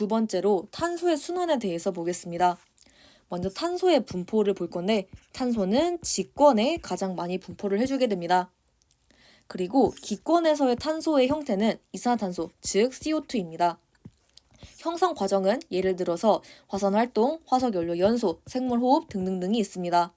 두 번째로 탄소의 순환에 대해서 보겠습니다. 먼저 탄소의 분포를 볼 건데 탄소는 직권에 가장 많이 분포를 해주게 됩니다. 그리고 기권에서의 탄소의 형태는 이산화탄소, 즉 CO2입니다. 형성 과정은 예를 들어서 화산활동, 화석연료 연소, 생물호흡 등등등이 있습니다.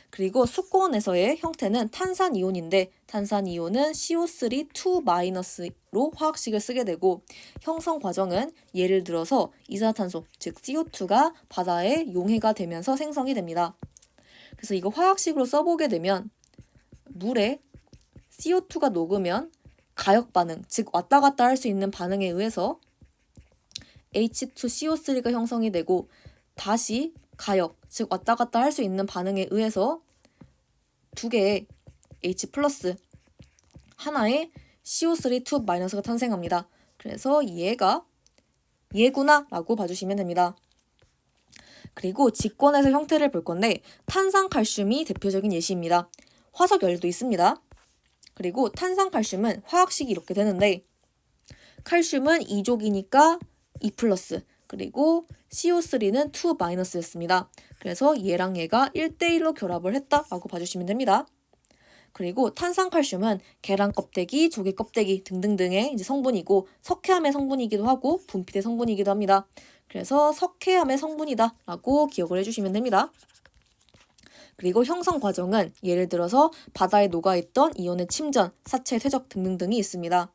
그리고 수권에서의 형태는 탄산이온인데 탄산이온은 CO3-2-로 화학식을 쓰게 되고 형성 과정은 예를 들어서 이산화탄소, 즉 CO2가 바다에 용해가 되면서 생성이 됩니다. 그래서 이거 화학식으로 써보게 되면 물에 CO2가 녹으면 가역 반응, 즉 왔다 갔다 할 수 있는 반응에 의해서 H2CO3가 형성이 되고 다시 가역, 즉 왔다 갔다 할 수 있는 반응에 의해서 두 개의 H 플러스 하나의 CO3-2-가 탄생합니다. 그래서 얘구나 라고 봐주시면 됩니다. 그리고 직권에서 형태를 볼 건데 탄산칼슘이 대표적인 예시입니다. 화석연료도 있습니다. 그리고 탄산칼슘은 화학식이 이렇게 되는데 칼슘은 2족이니까 2 플러스 그리고 CO3는 2-였습니다. 그래서 얘랑 얘가 1대1로 결합을 했다라고 봐주시면 됩니다. 그리고 탄산칼슘은 계란 껍데기, 조개 껍데기 등등등의 이제 성분이고 석회암의 성분이기도 하고 분필의 성분이기도 합니다. 그래서 석회암의 성분이다라고 기억을 해주시면 됩니다. 그리고 형성 과정은 예를 들어서 바다에 녹아있던 이온의 침전, 사체의 퇴적 등등등이 있습니다.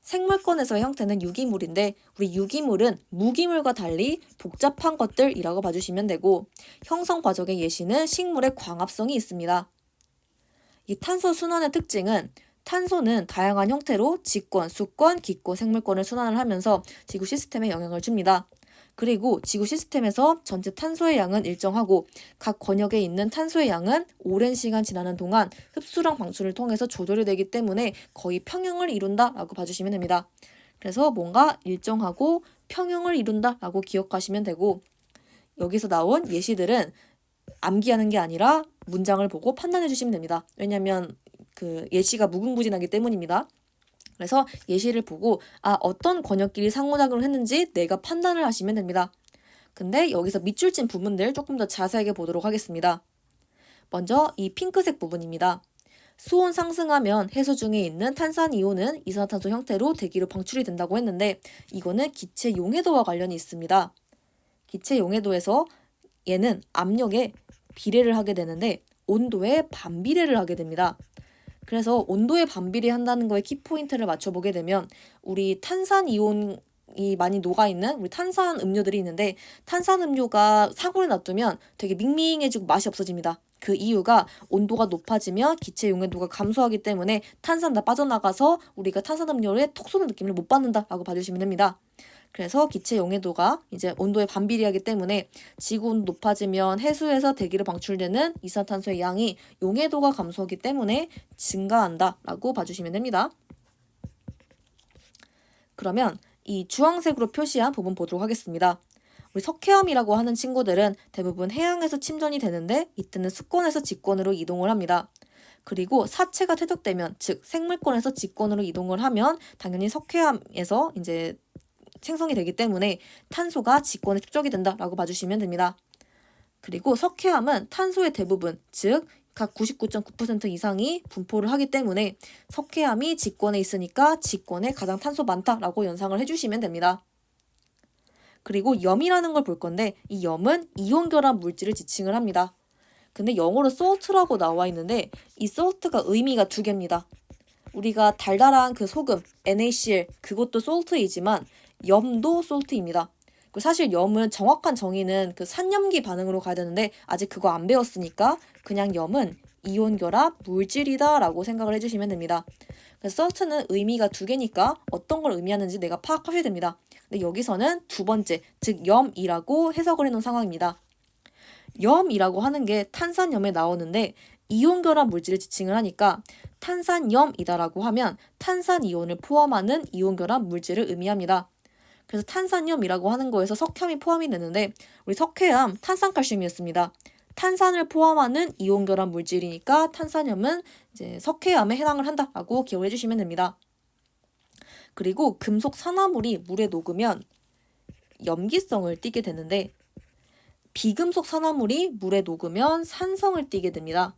생물권에서의 형태는 유기물인데 우리 유기물은 무기물과 달리 복잡한 것들이라고 봐주시면 되고 형성 과정의 예시는 식물의 광합성이 있습니다. 이 탄소 순환의 특징은 탄소는 다양한 형태로 직권, 수권, 기권, 생물권을 순환을 하면서 지구 시스템에 영향을 줍니다. 그리고 지구 시스템에서 전체 탄소의 양은 일정하고 각 권역에 있는 탄소의 양은 오랜 시간 지나는 동안 흡수랑 방출을 통해서 조절이 되기 때문에 거의 평형을 이룬다라고 봐주시면 됩니다. 그래서 뭔가 일정하고 평형을 이룬다라고 기억하시면 되고 여기서 나온 예시들은 암기하는 게 아니라 문장을 보고 판단해 주시면 됩니다. 왜냐하면 그 예시가 무궁무진하기 때문입니다. 그래서 예시를 보고 어떤 권역끼리 상호작용을 했는지 내가 판단을 하시면 됩니다. 근데 여기서 밑줄 친 부분들 조금 더 자세하게 보도록 하겠습니다. 먼저 이 핑크색 부분입니다. 수온 상승하면 해수 중에 있는 탄산이온은 이산화탄소 형태로 대기로 방출이 된다고 했는데 이거는 기체 용해도와 관련이 있습니다. 기체 용해도에서 얘는 압력에 비례를 하게 되는데 온도에 반비례를 하게 됩니다. 그래서 온도에 반비례한다는 거에 키포인트를 맞춰보게 되면 우리 탄산이온이 많이 녹아있는 우리 탄산 음료들이 있는데 탄산 음료가 상온에 놔두면 되게 밍밍해지고 맛이 없어집니다. 그 이유가 온도가 높아지면 기체 용해도가 감소하기 때문에 탄산 다 빠져나가서 우리가 탄산 음료에 톡 쏘는 느낌을 못 받는다라고 봐주시면 됩니다. 그래서 기체 용해도가 이제 온도에 반비례하기 때문에 지구 온도 높아지면 해수에서 대기로 방출되는 이산탄소의 양이 용해도가 감소하기 때문에 증가한다라고 봐주시면 됩니다. 그러면 이 주황색으로 표시한 부분 보도록 하겠습니다. 우리 석회암이라고 하는 친구들은 대부분 해양에서 침전이 되는데 이때는 수권에서 직권으로 이동을 합니다. 그리고 사체가 퇴적되면 즉 생물권에서 직권으로 이동을 하면 당연히 석회암에서 이제 생성이 되기 때문에 탄소가 직권에 축적이 된다라고 봐주시면 됩니다. 그리고 석회암은 탄소의 대부분, 즉 각 99.9% 이상이 분포를 하기 때문에 석회암이 직권에 있으니까 직권에 가장 탄소 많다라고 연상을 해주시면 됩니다. 그리고 염이라는 걸 볼 건데 이 염은 이온 결합 물질을 지칭을 합니다. 근데 영어로 salt라고 나와 있는데 이 salt가 의미가 두 개입니다. 우리가 달달한 그 소금, NaCl, 그것도 salt이지만 염도 salt입니다. 사실 염은 정확한 정의는 그 산염기 반응으로 가야 되는데 아직 그거 안 배웠으니까 그냥 염은 이온 결합 물질이다 라고 생각을 해주시면 됩니다. 그래서 salt는 의미가 두 개니까 어떤 걸 의미하는지 내가 파악하셔야 됩니다. 근데 여기서는 두 번째, 즉 염이라고 해석을 해놓은 상황입니다. 염이라고 하는 게 탄산염에 나오는데 이온 결합 물질을 지칭을 하니까 탄산염이다라고 하면 탄산이온을 포함하는 이온 결합 물질을 의미합니다. 그래서 탄산염이라고 하는 거에서 석회암이 포함이 되는데 우리 석회암 탄산칼슘이었습니다. 탄산을 포함하는 이온 결합 물질이니까 탄산염은 이제 석회암에 해당을 한다라고 기억을 해주시면 됩니다. 그리고 금속 산화물이 물에 녹으면 염기성을 띠게 되는데 비금속 산화물이 물에 녹으면 산성을 띠게 됩니다.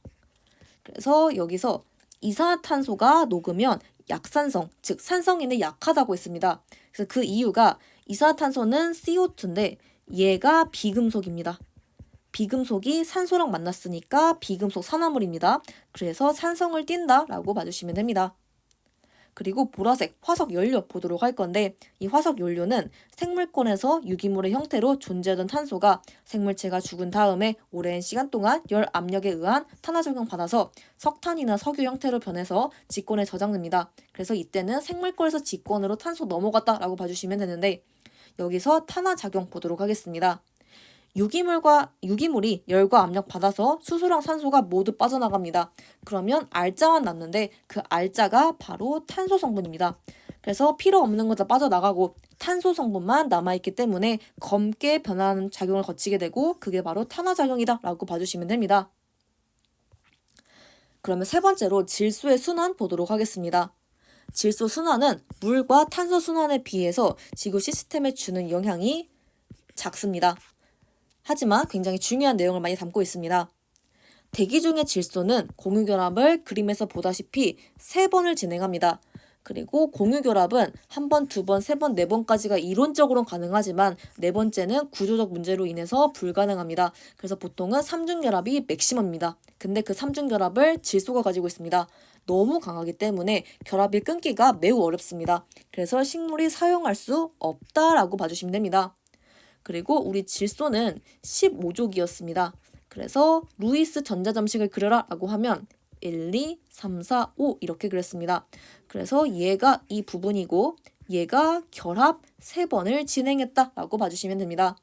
그래서 여기서 이산화탄소가 녹으면 약산성, 즉 산성인데 약하다고 했습니다. 그래서 그 이유가 이산화탄소는 CO2인데 얘가 비금속입니다. 비금속이 산소랑 만났으니까 비금속 산화물입니다. 그래서 산성을 띈다라고 봐주시면 됩니다. 그리고 보라색 화석 연료 보도록 할 건데 이 화석 연료는 생물권에서 유기물의 형태로 존재하던 탄소가 생물체가 죽은 다음에 오랜 시간 동안 열 압력에 의한 탄화작용 받아서 석탄이나 석유 형태로 변해서 직권에 저장됩니다. 그래서 이때는 생물권에서 직권으로 탄소 넘어갔다라고 봐주시면 되는데 여기서 탄화작용 보도록 하겠습니다. 유기물이 열과 압력 받아서 수소랑 산소가 모두 빠져나갑니다. 그러면 알자만 남는데 그 알자가 바로 탄소 성분입니다. 그래서 필요 없는 거 다 빠져나가고 탄소 성분만 남아있기 때문에 검게 변하는 작용을 거치게 되고 그게 바로 탄화작용이다 라고 봐주시면 됩니다. 그러면 세 번째로 질소의 순환 보도록 하겠습니다. 질소 순환은 물과 탄소 순환에 비해서 지구 시스템에 주는 영향이 작습니다. 하지만 굉장히 중요한 내용을 많이 담고 있습니다. 대기 중의 질소는 공유결합을 그림에서 보다시피 3번을 진행합니다. 그리고 공유결합은 1번, 2번, 3번, 4번까지가 이론적으로는 가능하지만 4번째는 구조적 문제로 인해서 불가능합니다. 그래서 보통은 3중결합이 맥시멈입니다. 근데 그 3중결합을 질소가 가지고 있습니다. 너무 강하기 때문에 결합이 끊기가 매우 어렵습니다. 그래서 식물이 사용할 수 없다라고 봐주시면 됩니다. 그리고 우리 질소는 15족이었습니다. 그래서 루이스 전자점식을 그려라 라고 하면 1, 2, 3, 4, 5 이렇게 그렸습니다. 그래서 얘가 이 부분이고 얘가 결합 3번을 진행했다 라고 봐주시면 됩니다.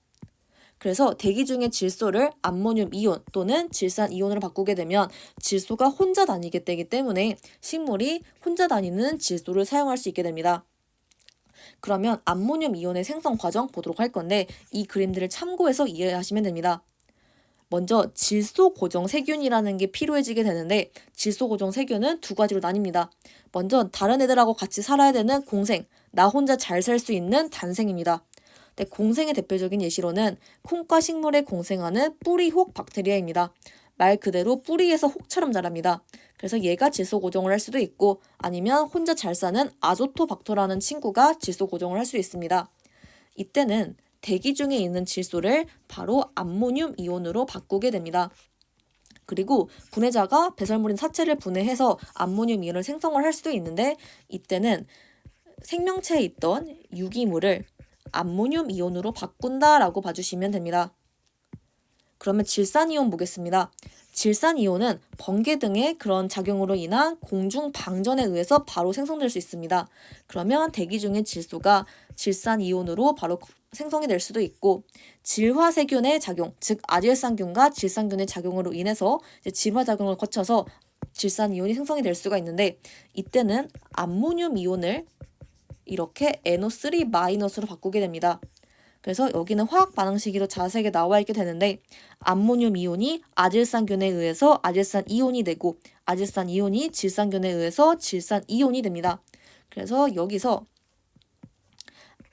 그래서 대기 중의 질소를 암모늄 이온 또는 질산 이온으로 바꾸게 되면 질소가 혼자 다니게 되기 때문에 식물이 혼자 다니는 질소를 사용할 수 있게 됩니다. 그러면 암모늄 이온의 생성 과정 보도록 할 건데 이 그림들을 참고해서 이해하시면 됩니다. 먼저 질소 고정 세균이라는 게 필요해지게 되는데 질소 고정 세균은 2가지로 나뉩니다. 먼저 다른 애들하고 같이 살아야 되는 공생, 나 혼자 잘 살 수 있는 단생입니다. 공생의 대표적인 예시로는 콩과 식물에 공생하는 뿌리혹 박테리아입니다. 말 그대로 뿌리에서 혹처럼 자랍니다. 그래서 얘가 질소 고정을 할 수도 있고 아니면 혼자 잘 사는 아조토박터라는 친구가 질소 고정을 할 수 있습니다. 이때는 대기 중에 있는 질소를 바로 암모늄 이온으로 바꾸게 됩니다. 그리고 분해자가 배설물인 사체를 분해해서 암모늄 이온을 생성을 할 수도 있는데 이때는 생명체에 있던 유기물을 암모늄 이온으로 바꾼다라고 봐주시면 됩니다. 그러면 질산이온 보겠습니다. 질산이온은 번개 등의 그런 작용으로 인한 공중 방전에 의해서 바로 생성될 수 있습니다. 그러면 대기 중의 질소가 질산이온으로 바로 생성이 될 수도 있고 질화세균의 작용, 즉 아질산균과 질산균의 작용으로 인해서 질화작용을 거쳐서 질산이온이 생성이 될 수가 있는데 이때는 암모늄 이온을 이렇게 NO3- 로 바꾸게 됩니다. 그래서 여기는 화학 반응 시기로 자세하게 나와 있게 되는데 암모늄 이온이 아질산균에 의해서 아질산 이온이 되고 아질산 이온이 질산균에 의해서 질산 이온이 됩니다. 그래서 여기서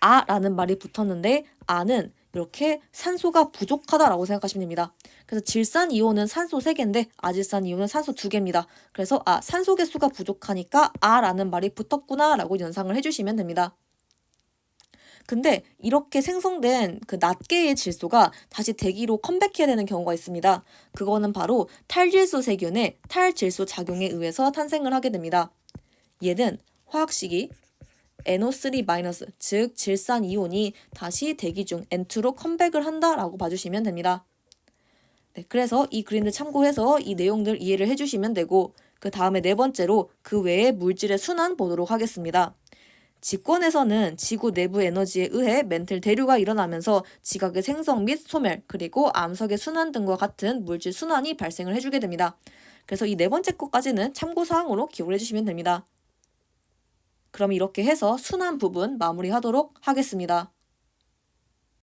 아라는 말이 붙었는데 아는 이렇게 산소가 부족하다라고 생각하시면 됩니다. 그래서 질산 이온은 산소 3개인데 아질산 이온은 산소 2개입니다. 그래서 산소 개수가 부족하니까 아라는 말이 붙었구나 라고 연상을 해주시면 됩니다. 근데 이렇게 생성된 그 낱개의 질소가 다시 대기로 컴백해야 되는 경우가 있습니다. 그거는 바로 탈질소 세균의 탈질소 작용에 의해서 탄생을 하게 됩니다. 얘는 화학식이 NO3-, 즉 질산이온이 다시 대기 중 N2로 컴백을 한다라고 봐주시면 됩니다. 네, 그래서 이 그림을 참고해서 이 내용들 이해를 해주시면 되고 그 다음에 4번째로 그 외의 물질의 순환 보도록 하겠습니다. 직권에서는 지구 내부 에너지에 의해 멘틀 대류가 일어나면서 지각의 생성 및 소멸 그리고 암석의 순환 등과 같은 물질 순환이 발생을 해주게 됩니다. 그래서 이 4번째 것까지는 참고사항으로 기억을 해주시면 됩니다. 그럼 이렇게 해서 순환 부분 마무리하도록 하겠습니다.